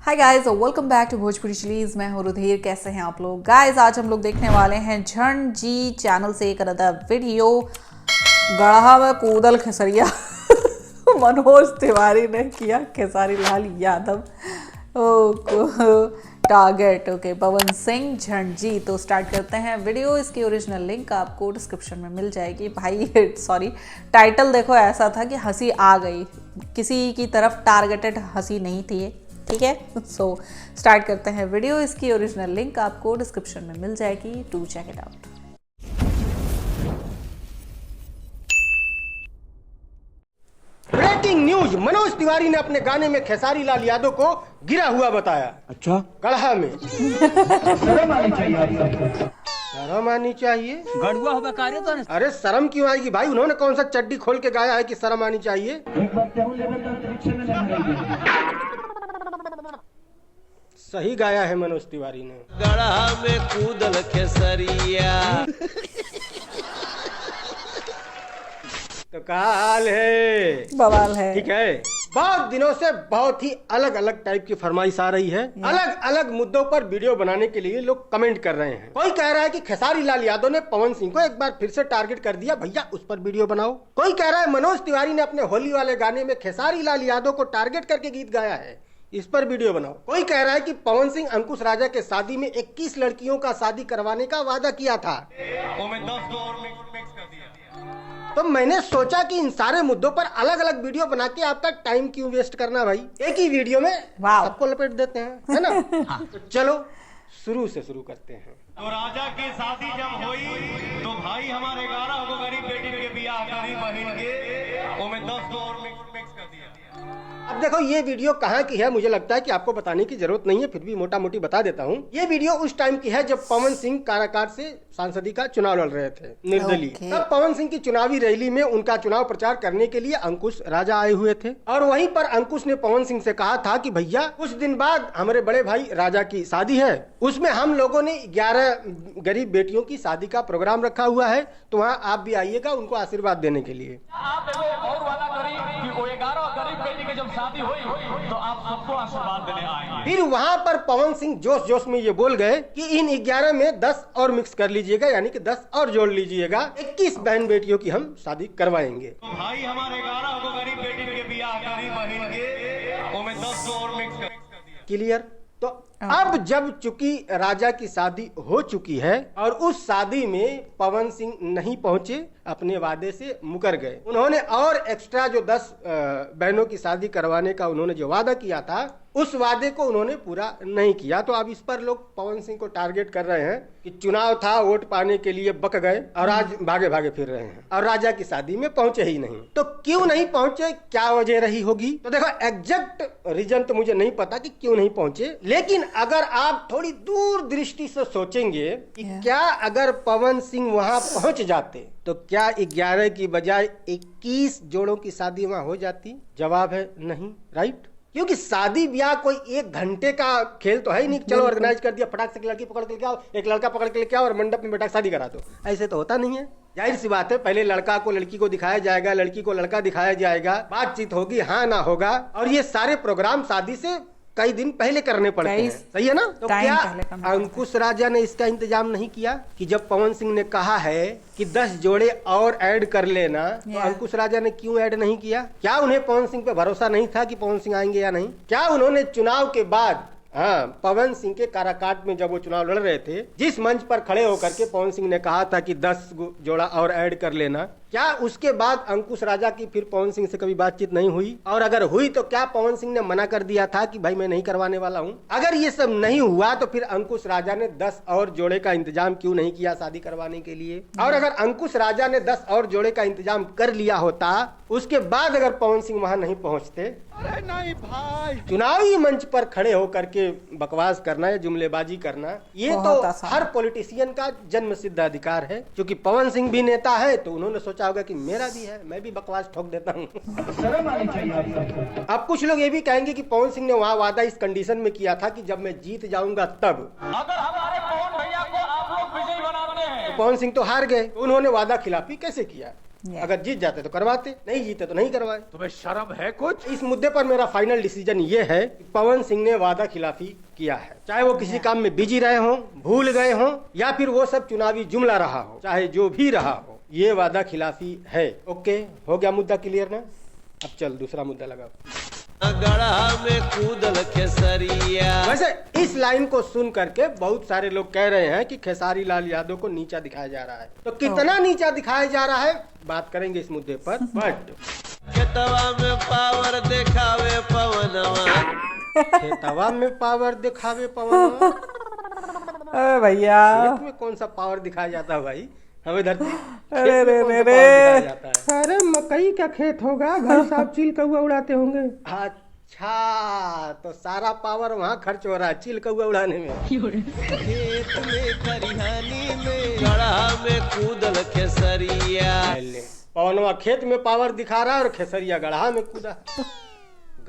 Hi guys, welcome back to Bhojpuri chillies. मैं हूँ रुधिर। कैसे हैं आप लोग? गाइस, आज हम लोग देखने वाले हैं झण जी चैनल से एक अनदर वीडियो। गढ़ा में कूदल खेसरिया मनोज तिवारी ने किया खेसारी लाल यादव टारगेट। ओके, पवन सिंह झण जी। तो स्टार्ट करते हैं वीडियो। इसकी ओरिजिनल लिंक आपको डिस्क्रिप्शन में मिल जाएगी। भाई सॉरी, टाइटल देखो ऐसा था कि हंसी आ गई, किसी की तरफ टारगेटेड हंसी नहीं थी ये, ठीक है। सो स्टार्ट करते हैं वीडियो। इसकी ओरिजिनल लिंक आपको डिस्क्रिप्शन में मिल जाएगी, to check it out. Breaking news, Manoj Tiwari ने अपने गाने में खेसारी लाल यादव को गिरा हुआ बताया। अच्छा, गढ़ा में शर्म आनी चाहिए आप सबको। शर्म आनी चाहिए। गड़ुआ होगा कार्य तो अरे शर्म क्यों आएगी भाई? उन्होंने कौन सा चड्डी खोल के गाया है कि शर्म आनी चाहिए? एक बात कहूं, लेवल तो अंतरिक्ष में नहीं रहेगी। सही गाया है मनोज तिवारी ने। गढ़ा में कूदल खेसरिया। तो क्या हाल है? बवाल है, ठीक है। बहुत दिनों से बहुत ही अलग अलग टाइप की फरमाइश आ रही है। अलग अलग मुद्दों पर वीडियो बनाने के लिए लोग कमेंट कर रहे हैं। कोई कह रहा है कि खेसारी लाल यादव ने पवन सिंह को एक बार फिर से टारगेट कर दिया, भैया उस पर वीडियो बनाओ। कोई कह रहा है मनोज तिवारी ने अपने होली वाले गाने में खेसारी लाल यादव को टारगेट करके गीत गाया है, इस पर वीडियो बनाओ। कोई कह रहा है कि पवन सिंह अंकुश राजा के शादी में 21 लड़कियों का शादी करवाने का वादा किया था। तो मैंने सोचा कि इन सारे मुद्दों पर अलग अलग वीडियो बना के आपका टाइम क्यों वेस्ट करना भाई, एक ही वीडियो में सबको लपेट देते हैं, है ना। तो चलो शुरू से शुरू करते हैं। तो राजा की शादी जब हुई तो भाई हमारे 11 को गरीब बेटी के बियाह करी बहन के, वो में 10 और मिक्स कर दिया। अब देखो ये वीडियो कहाँ की है, मुझे लगता है कि आपको बताने की जरूरत नहीं है, फिर भी मोटा मोटी बता देता हूँ। ये वीडियो उस टाइम की है जब पवन सिंह काराकाट से सांसदी का चुनाव लड़ रहे थे, निर्दलीय। तब पवन सिंह की चुनावी रैली में उनका चुनाव प्रचार करने के लिए अंकुश राजा आए हुए थे, और वहीं पर अंकुश ने पवन सिंह से कहा था कि भैया कुछ दिन बाद हमारे बड़े भाई राजा की शादी है, उसमें हम लोगों ने 11 गरीब बेटियों की शादी का प्रोग्राम रखा हुआ है, तो वहाँ आप भी आइएगा उनको आशीर्वाद देने के लिए। आप और वादा करी कि वो 11 गरीब बेटी की जब शादी हुई तो आप सबको आशीर्वाद देने आएंगे। फिर वहाँ पर पवन सिंह जोश जोश में ये बोल गए कि इन 11 में 10 और मिक्स कर लीजिएगा, यानी कि 10 और जोड़ लीजिएगा, 21 बहन बेटियों की हम शादी करवाएंगे। तो भाई हमारे 11 को गरीब बेटी के बियाह करी बहन के, वो में 10 और मिक्स कर दिया। क्लियर? तो अब जब चूंकि राजा की शादी हो चुकी है और उस शादी में पवन सिंह नहीं पहुंचे, अपने वादे से मुकर गए। उन्होंने और एक्स्ट्रा जो 10 बहनों की शादी करवाने का उन्होंने जो वादा किया था, उस वादे को उन्होंने पूरा नहीं किया। तो अब इस पर लोग पवन सिंह को टारगेट कर रहे हैं कि चुनाव था, वोट पाने के लिए बक गए और आज भागे भागे फिर रहे हैं और राजा की शादी में पहुंचे ही नहीं। तो क्यों नहीं पहुंचे, क्या वजह रही होगी? तो देखो एग्जैक्ट रीजन तो मुझे नहीं पता कि क्यों नहीं पहुंचे, लेकिन अगर आप थोड़ी दूर दृष्टि से सोचेंगे कि क्या अगर पवन सिंह वहां पहुंच जाते तो क्या 11 की बजाय 21 जोड़ों की शादी वहां हो जाती? जवाब है नहीं, राइट। क्योंकि शादी ब्याह कोई 1 घंटे का खेल तो है ही नहीं। चलो ऑर्गेनाइज कर दिया, फटाक से एक लड़की पकड़ के लेके आओ, एक लड़का पकड़ के लेके आओ और मंडप में बैठा शादी करा दो, ऐसे तो होता नहीं है। जाहिर सी बात है, पहले लड़का को लड़की को दिखाया जाएगा, लड़की को लड़का दिखाया जाएगा, बातचीत होगी, हाँ ना होगा, और ये सारे प्रोग्राम शादी से कई दिन पहले करने पड़ते हैं, सही है ना। तो क्या अंकुश राजा ने इसका इंतजाम नहीं किया कि जब पवन सिंह ने कहा है कि 10 जोड़े और ऐड कर लेना, तो अंकुश राजा ने क्यों ऐड नहीं किया? क्या उन्हें पवन सिंह पे भरोसा नहीं था कि पवन सिंह आएंगे या नहीं? क्या उन्होंने चुनाव के बाद, हाँ, पवन सिंह के काराकाट में जब वो चुनाव लड़ रहे थे, जिस मंच पर खड़े होकर के पवन सिंह ने कहा था कि 10 जोड़ा और ऐड कर लेना, क्या उसके बाद अंकुश राजा की फिर पवन सिंह से कभी बातचीत नहीं हुई? और अगर हुई तो क्या पवन सिंह ने मना कर दिया था कि भाई मैं नहीं करवाने वाला हूँ? अगर ये सब नहीं हुआ तो फिर अंकुश राजा ने 10 और जोड़े का इंतजाम क्यों नहीं किया शादी करवाने के लिए? और अगर अंकुश राजा ने 10 और जोड़े का इंतजाम कर लिया होता, उसके बाद अगर पवन सिंह वहां नहीं पहुंचते, अरे नहीं भाई, चुनावी मंच पर खड़े होकर के बकवास करना या जुमलेबाजी करना, ये तो हर पॉलिटिशियन का जन्म सिद्ध अधिकार है। क्योंकि पवन सिंह भी नेता है तो उन्होंने सोचा होगा कि मेरा भी है, मैं भी बकवास ठोक देता हूँ। शर्म आनी चाहिए आप सबको। अब कुछ लोग ये भी कहेंगे कि पवन सिंह ने वहाँ वादा इस कंडीशन में किया था कि जब मैं जीत जाऊंगा तब। अगर हमारे पवन भैया को आप लोग विजयी बनाते हैं, पवन सिंह तो हार गए, तो उन्होंने वादा खिलाफी कैसे किया? अगर जीत जाते तो करवाते, नहीं जीते तो नहीं करवाए। तुम्हें शर्म है कुछ? इस मुद्दे पर मेरा फाइनल डिसीजन ये है कि पवन सिंह ने वादा खिलाफी किया है, चाहे वो किसी काम में बिजी रहे हों, भूल गए हों, या फिर वो सब चुनावी जुमला रहा हो, चाहे जो भी रहा हो, ये वादा खिलाफी है। ओके, हो गया मुद्दा क्लियर ना? अब चल दूसरा मुद्दा लगाओ। गढ़ा में कूदल खेसरिया। वैसे इस लाइन को सुन करके बहुत सारे लोग कह रहे हैं कि खेसारी लाल यादव को नीचा दिखाया जा रहा है। तो कितना नीचा दिखाया जा रहा है बात करेंगे इस मुद्दे पर। बट खेतवा में पावर दिखावे पवनवा। खेतवा में पावर दिखावे पवनवा। अरे भैया, खेत में कौन सा पावर दिखाया जाता है भाई? हमें धरती अरे रे रे रे, अरे मकई का खेत होगा, घर साहब चिल कौआ उड़ाते होंगे। अच्छा, तो सारा पावर वहाँ खर्च हो रहा है चिल कौआ उड़ाने में। खेत में खरिहानी में गढ़ा में कूदल खेसरिया। पवनवा खेत में पावर दिखा रहा है और खेसरिया गढ़ा में कूदा।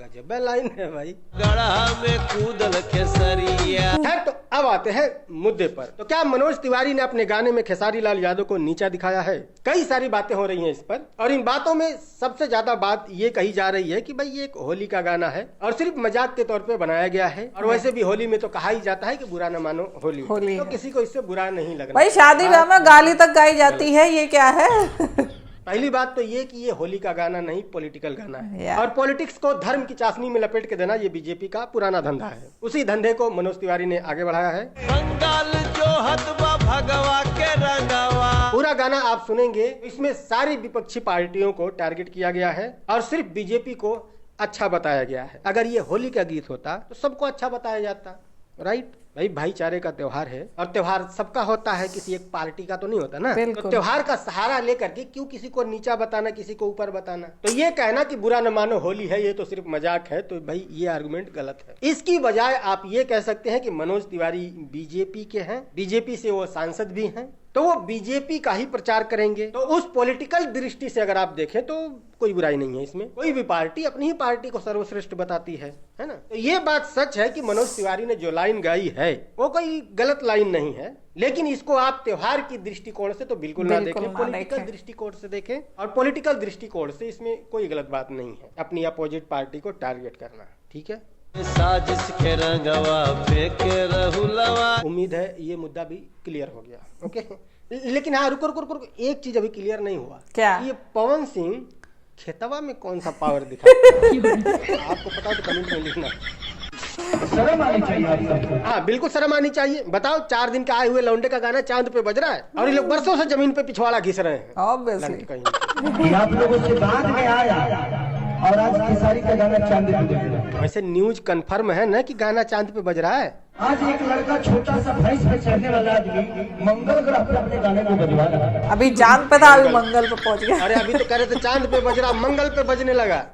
गजब लाइन है भाई। गढ़ा में कूदल खेसरिया। खैर, तो अब आते हैं मुद्दे पर। तो क्या मनोज तिवारी ने अपने गाने में खेसारी लाल यादव को नीचा दिखाया है? कई सारी बातें हो रही हैं इस पर, और इन बातों में सबसे ज्यादा बात ये कही जा रही है कि भाई ये एक होली का गाना है और सिर्फ मजाक के तौर पे बनाया गया है। और वैसे भी होली में तो कहा ही जाता है कि बुरा न मानो होली, तो किसी को इससे बुरा नहीं लगना। भाई शादी ब्याह में गाली तक गाई जाती है, ये क्या है? पहली बात तो ये कि ये होली का गाना नहीं, पॉलिटिकल गाना है। Yeah. और पॉलिटिक्स को धर्म की चाशनी में लपेट के देना ये बीजेपी का पुराना धंधा है। उसी धंधे को मनोज तिवारी ने आगे बढ़ाया है। बंगाल जो हतवा भगवा के रंगवा। पूरा गाना आप सुनेंगे, इसमें सारी विपक्षी पार्टियों को टारगेट किया गया है और सिर्फ बीजेपी को अच्छा बताया गया है। अगर ये होली का गीत होता तो सबको अच्छा बताया जाता, राइट? भाई भाईचारे का त्योहार है और त्योहार सबका होता है, किसी एक पार्टी का तो नहीं होता ना। तो त्योहार का सहारा लेकर के क्यों किसी को नीचा बताना, किसी को ऊपर बताना? तो ये कहना कि बुरा न मानो होली है, ये तो सिर्फ मजाक है, तो भाई ये आर्गुमेंट गलत है। इसकी बजाय आप ये कह सकते हैं कि मनोज तिवारी बीजेपी के हैं, बीजेपी से वो सांसद भी हैं, तो वो बीजेपी का ही प्रचार करेंगे। तो उस पॉलिटिकल दृष्टि से अगर आप देखें तो कोई बुराई नहीं है इसमें। कोई भी पार्टी अपनी ही पार्टी को सर्वश्रेष्ठ बताती है ना? तो ये बात सच है कि मनोज तिवारी ने जो लाइन गाई है वो कोई गलत लाइन नहीं है, लेकिन इसको आप त्योहार की दृष्टिकोण से तो बिल्कुल ना देखें, पॉलिटिकल दृष्टिकोण से देखें। और पॉलिटिकल दृष्टिकोण से इसमें कोई गलत बात नहीं है अपनी अपोजिट पार्टी को टारगेट करना, ठीक है? साजिश के रंगवा फेंके रहुलवा। उम्मीद है ये मुद्दा भी क्लियर हो गया। ओके, लेकिन हाँ, रुको, एक चीज अभी क्लियर नहीं हुआ। क्या? ये पवन सिंह खेतवा में कौन सा पावर दिखाता है? आपको पता हो तो कमेंट में लिखना। शर्म आनी चाहिए आप सबको। हाँ, बिल्कुल शर्म आनी चाहिए। बताओ, 4 दिन का आए हुए लौंडे का गाना चांद पे बज रहा है और ये लोग बरसों से जमीन पे पिछवाड़ा घिस रहे हैं। ऑब्वियसली ये आप लोगों से बाद में आया और आज खेसारी का गाना चांद पे बज रहा है। वैसे न्यूज कंफर्म है ना कि गाना चांद पे बज रहा है? आज एक लड़का छोटा सा भैंस पे चढ़ने वाला आदमी मंगल ग्रह पे अपने गाने को बजवा रहा है। अभी चांद पे था, अभी मंगल पे पहुंच गया। अरे अभी तो कह रहे थे चांद पे बज रहा, मंगल पे बजने लगा।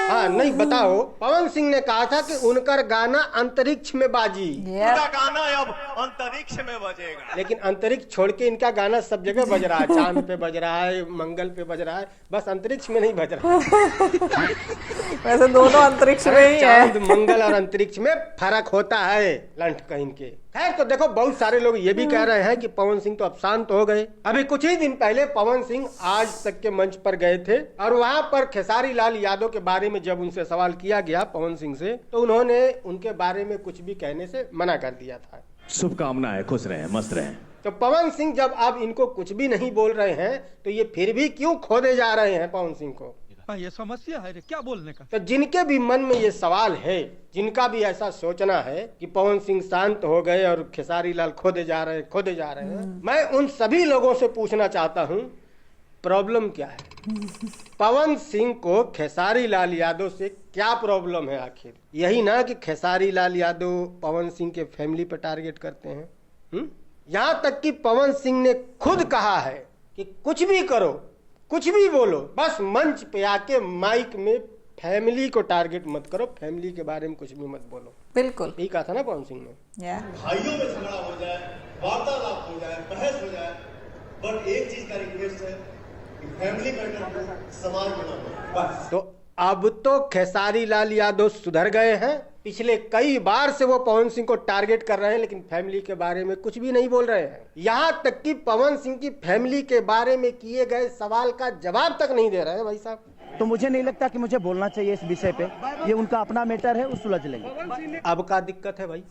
हाँ, नहीं, बताओ, पवन सिंह ने कहा था कि उनका गाना अंतरिक्ष में बाजी। उनका गाना अब अंतरिक्ष में बजेगा, लेकिन अंतरिक्ष छोड़ के इनका गाना सब जगह बज रहा है। चांद पे बज रहा है, मंगल पे बज रहा है, बस अंतरिक्ष में नहीं बज रहा है। वैसे दोनों अंतरिक्ष में ही है। चांद, मंगल और अंतरिक्ष में फर्क होता है, लंठ कहीं के। खैर, तो देखो, बहुत सारे लोग ये भी कह रहे हैं कि पवन सिंह तो अब शांत हो गए। अभी कुछ ही दिन पहले पवन सिंह आज तक के मंच पर गए थे और वहां पर खेसारी लाल यादव के बारे में जब उनसे सवाल किया गया पवन सिंह से, तो उन्होंने उनके बारे में कुछ भी कहने से मना कर दिया था। शुभकामनाएं, खुश रहें, मस्त रहें। तो पवन सिंह जब अब इनको कुछ भी नहीं बोल रहे हैं तो ये फिर भी क्यों खोदे जा रहे हैं पवन सिंह को? ये समस्या है क्या बोलने का? तो जिनके भी मन में ये सवाल है, जिनका भी ऐसा सोचना है कि पवन सिंह शांत हो गए और खेसारी लाल खोदे जा रहे हैं, मैं उन सभी लोगों से पूछना चाहता हूँ, प्रॉब्लम क्या है? पवन सिंह को खेसारी लाल यादव से क्या प्रॉब्लम है आखिर? यही ना कि खेसारी लाल यादव पवन सिंह के फैमिली पर टारगेट करते हैं। यहाँ तक कि पवन सिंह ने खुद कहा है कि कुछ भी करो, कुछ भी बोलो, बस मंच पे आके माइक में फैमिली को टारगेट मत करो, फैमिली के बारे में कुछ भी मत बोलो। बिल्कुल यही कहा था ना पवन सिंह ने। भाइयों में झगड़ा हो जाए, वार्तालाप हो जाए, बहस हो जाए, बट एक चीज का रिक्वेस्ट है कि फैमिली मैटर को समाज में ना हो, बस। तो अब तो खेसारी लाल यादव सुधर गए हैं। पिछले कई बार से वो पवन सिंह को टारगेट कर रहे हैं, लेकिन फैमिली के बारे में कुछ भी नहीं बोल रहे हैं। यहाँ तक कि पवन सिंह की फैमिली के बारे में किए गए सवाल का जवाब तक नहीं दे रहे हैं भाई साहब। तो मुझे नहीं लगता कि मुझे बोलना चाहिए इस विषय पे, ये उनका अपना मैटर है, वो सुलझ लेंगे। अब का दिक्कत है भाई,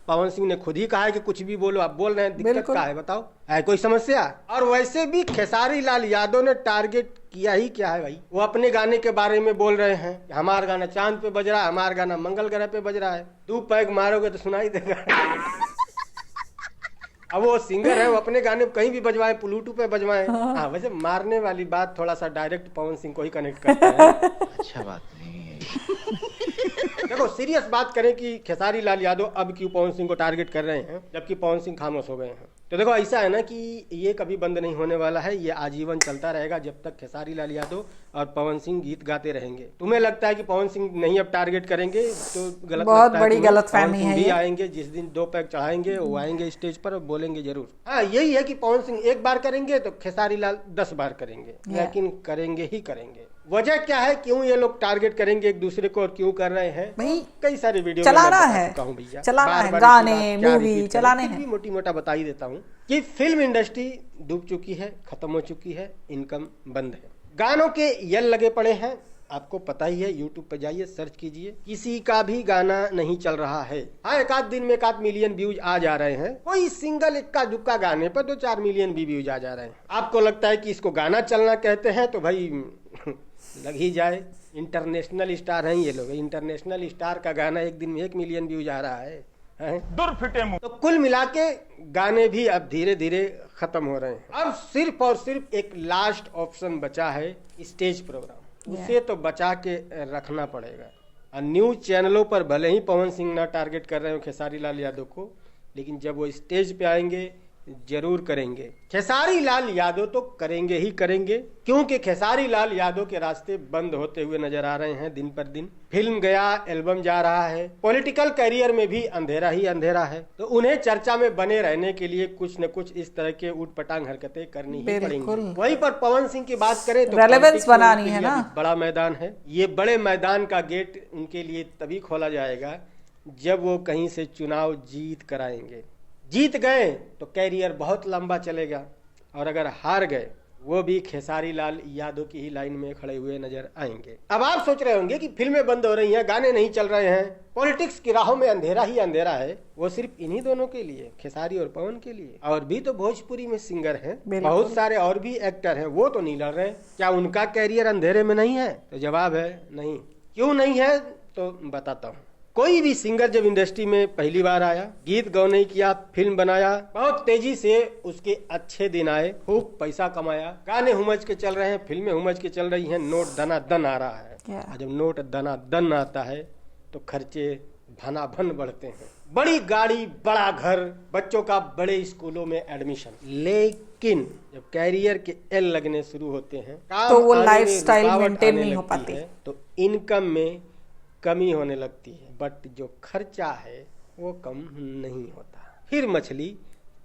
पवन सिंह ने खुद ही कहा है कि कुछ भी बोलो, आप बोल रहे हैं, दिक्कत क्या है बताओ, है कोई समस्या? और वैसे भी खेसारी लाल यादव ने टारगेट किया ही क्या है भाई? वो अपने गाने के बारे में बोल रहे हैं, हमारा गाना चांद पे बज रहा है, हमारा गाना मंगल ग्रह पे बज रहा है, 2 पैग मारोगे तो सुनाई देगा। अब वो सिंगर है, वो अपने गाने कहीं भी बजवाए, ब्लूटूथ पे बजवाए। हाँ, वैसे मारने वाली बात थोड़ा सा डायरेक्ट पवन सिंह को ही कनेक्ट करता है। अच्छा बात नहीं है। देखो सीरियस बात करें कि खेसारी लाल यादव अब क्यों पवन सिंह को टारगेट कर रहे हैं जबकि पवन सिंह खामोश हो गए हैं। तो देखो ऐसा है ना कि ये कभी बंद नहीं होने वाला है, ये आजीवन चलता रहेगा जब तक खेसारी लाल यादव और पवन सिंह गीत गाते रहेंगे। तुम्हें लगता है कि पवन सिंह नहीं अब टारगेट करेंगे तो गलत, बहुत लगता है बड़ी तुम्हें। गलतफहमी पवन सिंह है भी ये। आएंगे, जिस दिन 2 पैग चढ़ाएंगे वो आएंगे स्टेज पर और बोलेंगे जरूर। हाँ, यही है कि पवन सिंह एक बार करेंगे तो खेसारी लाल 10 बार करेंगे, लेकिन करेंगे ही करेंगे। वजह क्या है, क्यों ये लोग टारगेट करेंगे एक दूसरे को और क्यों कर रहे हैं? भाई, कई सारे वीडियो चलाना है, भैया, चलाना है, बार-बार गाने, इसी बात क्या मूवी repeat करें? चलाने फिर हैं। भी मोटी मोटा बता ही देता हूँ कि फिल्म इंडस्ट्री डूब चुकी है, खत्म हो चुकी है, इनकम बंद है, गानों के यल लगे पड़े हैं। आपको पता ही है, यूट्यूब पे जाइए, सर्च कीजिए, किसी का भी गाना नहीं चल रहा है। हाँ, एक आध दिन में 1 मिलियन व्यूज आ जा रहे हैं, कोई सिंगल इक्का दुक्का गाने पर 2-4 मिलियन भी व्यूज आ जा रहे हैं। आपको लगता है कि इसको गाना चलना कहते हैं तो भाई लग ही जाए। इंटरनेशनल स्टार हैं ये लोग, इंटरनेशनल स्टार का गाना एक दिन में 1 मिलियन व्यूज आ रहा है। तो कुल मिला के गाने भी अब धीरे धीरे खत्म हो रहे हैं। अब सिर्फ और सिर्फ एक लास्ट ऑप्शन बचा है, स्टेज प्रोग्राम, उसे तो बचा के रखना पड़ेगा। और न्यूज चैनलों पर भले ही पवन सिंह ना टारगेट कर रहे हो खेसारी लाल यादव को, लेकिन जब वो स्टेज पे आएंगे जरूर करेंगे। खेसारी लाल यादव तो करेंगे ही करेंगे, क्योंकि खेसारी लाल यादव के रास्ते बंद होते हुए नजर आ रहे हैं दिन पर दिन। फिल्म गया, एल्बम जा रहा है, पॉलिटिकल करियर में भी अंधेरा ही अंधेरा है। तो उन्हें चर्चा में बने रहने के लिए कुछ न कुछ इस तरह के ऊटपटांग हरकतें करनी ही पड़ेंगी। वहीं पर पवन सिंह की बात करें तो रेलेवेंस बनानी है ना, बड़ा मैदान है। ये बड़े मैदान का गेट उनके लिए तभी खोला जाएगा जब वो कहीं से चुनाव जीत कर आएंगे। जीत गए तो कैरियर बहुत लंबा चलेगा, और अगर हार गए वो भी खेसारी लाल यादव की ही लाइन में खड़े हुए नजर आएंगे। अब आप सोच रहे होंगे कि फिल्में बंद हो रही हैं, गाने नहीं चल रहे हैं, पॉलिटिक्स की राहों में अंधेरा ही अंधेरा है। वो सिर्फ इन्हीं दोनों के लिए, खेसारी और पवन के लिए? और भी तो भोजपुरी में सिंगर हैं, बहुत सारे और भी एक्टर हैं, वो तो नहीं लड़ रहे। क्या उनका कैरियर अंधेरे में नहीं है? तो जवाब है नहीं। क्यों नहीं है तो बताता हूँ। कोई भी सिंगर जब इंडस्ट्री में पहली बार आया, गीत गौने किया, फिल्म बनाया, बहुत तेजी से उसके अच्छे दिन आए, खूब पैसा कमाया, गाने हुमच के चल रहे हैं, फिल्में हुमच के चल रही हैं, नोट दनादन आ रहा है। और जब नोट दनादन आता है तो खर्चे भनाभन बढ़ते हैं। बड़ी गाड़ी, बड़ा घर, बच्चों का बड़े स्कूलों में एडमिशन। लेकिन जब कैरियर के एल लगने शुरू होते हैं तो वो लाइफस्टाइल मेंटेन नहीं हो पाती, तो इनकम में कमी होने लगती है, बट जो खर्चा है वो कम नहीं होता। फिर मछली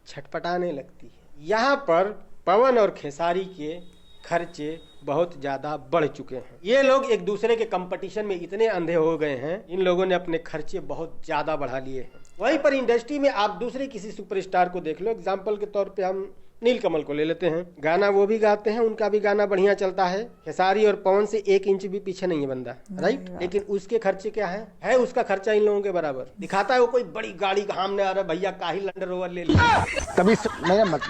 छटपटाने लगती है। यहाँ पर पवन और खेसारी के खर्चे बहुत ज्यादा बढ़ चुके हैं। ये लोग एक दूसरे के कंपटीशन में इतने अंधे हो गए हैं, इन लोगों ने अपने खर्चे बहुत ज्यादा बढ़ा लिए हैं। वहीं पर इंडस्ट्री में आप दूसरे किसी सुपरस्टार को देख लो, एग्जाम्पल के तौर पे हम नीलकमल को ले लेते हैं। गाना वो भी गाते हैं, उनका भी गाना बढ़िया चलता है। खेसारी और पवन से 1 इंच भी पीछे नहीं है बंदा, राइट? लेकिन उसके खर्चे क्या है उसका खर्चा इन लोगों के बराबर। दिखाता है वो कोई बड़ी गाड़ी सामने आ रहा, भैया का ही लैंड रोवर ले लिया। कभी मेरा मत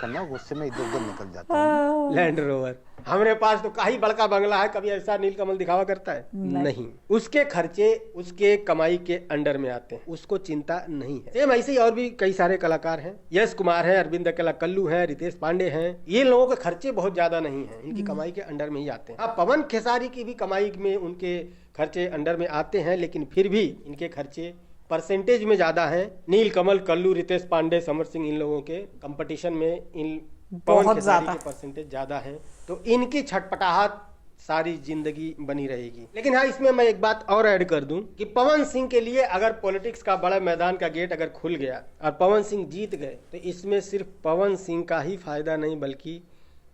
करना, गुस्से में इधर उधर निकल जाता हूं। लैंड रोवर हमारे पास तो काही बड़का बंगला है, कभी ऐसा नीलकमल दिखावा करता है? नहीं। उसके खर्चे उसके कमाई के अंडर में आते हैं, उसको चिंता नहीं है। सेम ऐसे ही और भी कई सारे कलाकार हैं, यश कुमार है, अरविंद अकेला कल्लू है, रितेश पांडे हैं। ये लोगों के खर्चे बहुत ज्यादा नहीं है, इनकी कमाई के अंडर में ही आते हैं। अब पवन खेसारी की भी कमाई में उनके खर्चे अंडर में आते हैं, लेकिन फिर भी इनके खर्चे परसेंटेज में ज्यादा हैं। नीलकमल, कल्लू, रितेश पांडे, समर सिंह, इन लोगों के कंपटीशन में इन पवन खेसारी के परसेंटेज ज्यादा हैं, तो इनकी छटपटाहट सारी जिंदगी बनी रहेगी। लेकिन हाँ, इसमें मैं एक बात और ऐड कर दूं कि पवन सिंह के लिए अगर पॉलिटिक्स का बड़ा मैदान का गेट अगर खुल गया और पवन सिंह जीत गए, तो इसमें सिर्फ पवन सिंह का ही फायदा नहीं, बल्कि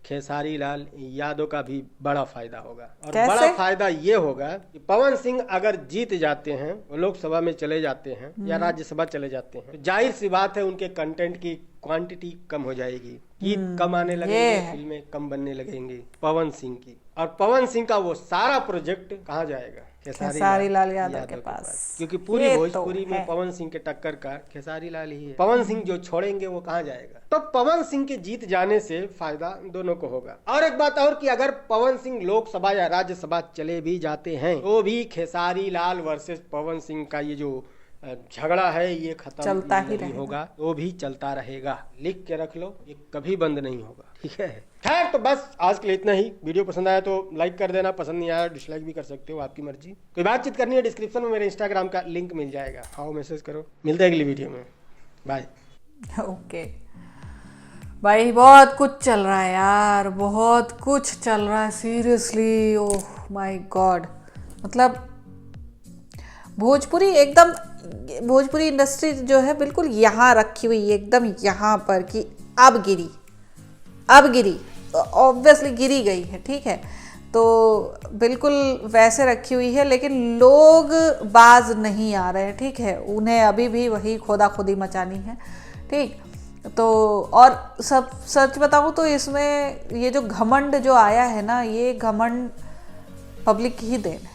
खेसारी लाल यादव का भी बड़ा फायदा होगा। और कैसे? बड़ा फायदा ये होगा कि पवन सिंह अगर जीत जाते हैं, वो लोकसभा में चले जाते हैं या राज्यसभा चले जाते हैं, तो जाहिर सी बात है उनके कंटेंट की क्वांटिटी कम हो जाएगी, गीत कम आने लगेंगे, फिल्में कम बनने लगेंगी पवन सिंह की। और पवन सिंह का वो सारा प्रोजेक्ट कहाँ जाएगा? खेसारी लाल यादव के पास। क्योंकि पूरी ये तो भोजपुरी में है। पवन सिंह के टक्कर का खेसारी लाल ही है। पवन सिंह जो छोड़ेंगे वो कहाँ जाएगा? तो पवन सिंह के जीत जाने से फायदा दोनों को होगा। और एक बात और कि अगर पवन सिंह लोकसभा या राज्यसभा चले भी जाते हैं तो भी खेसारी लाल वर्सेस पवन सिंह का ये जो झगड़ा है ये खत्म चलता ही नहीं रहेगा। होगा, वो भी चलता रहेगा। लिख के रख लो, ये कभी बंद नहीं होगा। ठीक है, खैर तो बस आज के लिए इतना ही। वीडियो पसंद आया तो लाइक कर देना, पसंद नहीं आया डिसलाइक भी कर सकते हो, आपकी मर्जी। कोई बातचीत करनी है डिस्क्रिप्शन में मेरे इंस्टाग्राम का लिंक मिल जाएगा, आओ मैसेज करो। मिलते हैं अगली वीडियो में, बाय। ओके भाई, बहुत कुछ चल रहा है यार, बहुत कुछ चल रहा है सीरियसली। ओह माय गॉड, मतलब भोजपुरी इंडस्ट्री जो है बिल्कुल यहाँ रखी हुई है, एकदम यहाँ पर कि अब गिरी ऑब्वियसली गिरी गई है। ठीक है, तो बिल्कुल वैसे रखी हुई है, लेकिन लोग बाज नहीं आ रहे हैं। ठीक है, उन्हें अभी भी वही खोदा खोदी मचानी है। ठीक, तो और सब सच बताऊँ तो इसमें ये जो घमंड जो आया है ना, ये घमंड पब्लिक की ही देन है,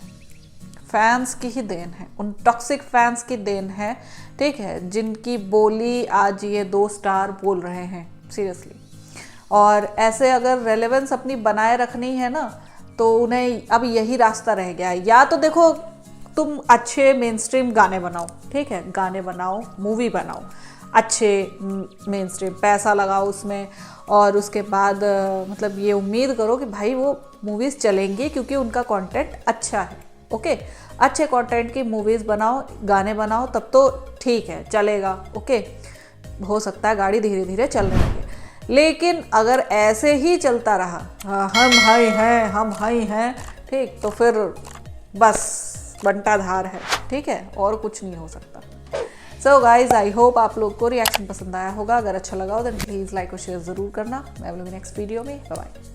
फैंस की ही देन है, उन टॉक्सिक फैंस की देन है। ठीक है, जिनकी बोली आज ये 2 स्टार बोल रहे हैं सीरियसली। और ऐसे अगर रेलेवेंस अपनी बनाए रखनी है ना, तो उन्हें अब यही रास्ता रह गया है। या तो देखो तुम अच्छे मेन स्ट्रीम गाने बनाओ, ठीक है, गाने बनाओ, मूवी बनाओ, अच्छे मेन स्ट्रीम पैसा लगाओ उसमें, और उसके बाद मतलब ये उम्मीद करो कि भाई वो मूवीज़ चलेंगी क्योंकि उनका कंटेंट अच्छा है। ओके, अच्छे कंटेंट की मूवीज़ बनाओ, गाने बनाओ, तब तो ठीक है, चलेगा। ओके, हो सकता है गाड़ी धीरे धीरे चलने लगे। लेकिन अगर ऐसे ही चलता रहा, हम हाई हैं, ठीक, तो फिर बस बंटाधार है। ठीक है, और कुछ नहीं हो सकता। सो गाइज, आई होप आप लोग को रिएक्शन पसंद आया होगा। अगर अच्छा लगा हो देन प्लीज़ लाइक और शेयर ज़रूर करना। मैं मिलूंगी नेक्स्ट वीडियो में। Bye bye.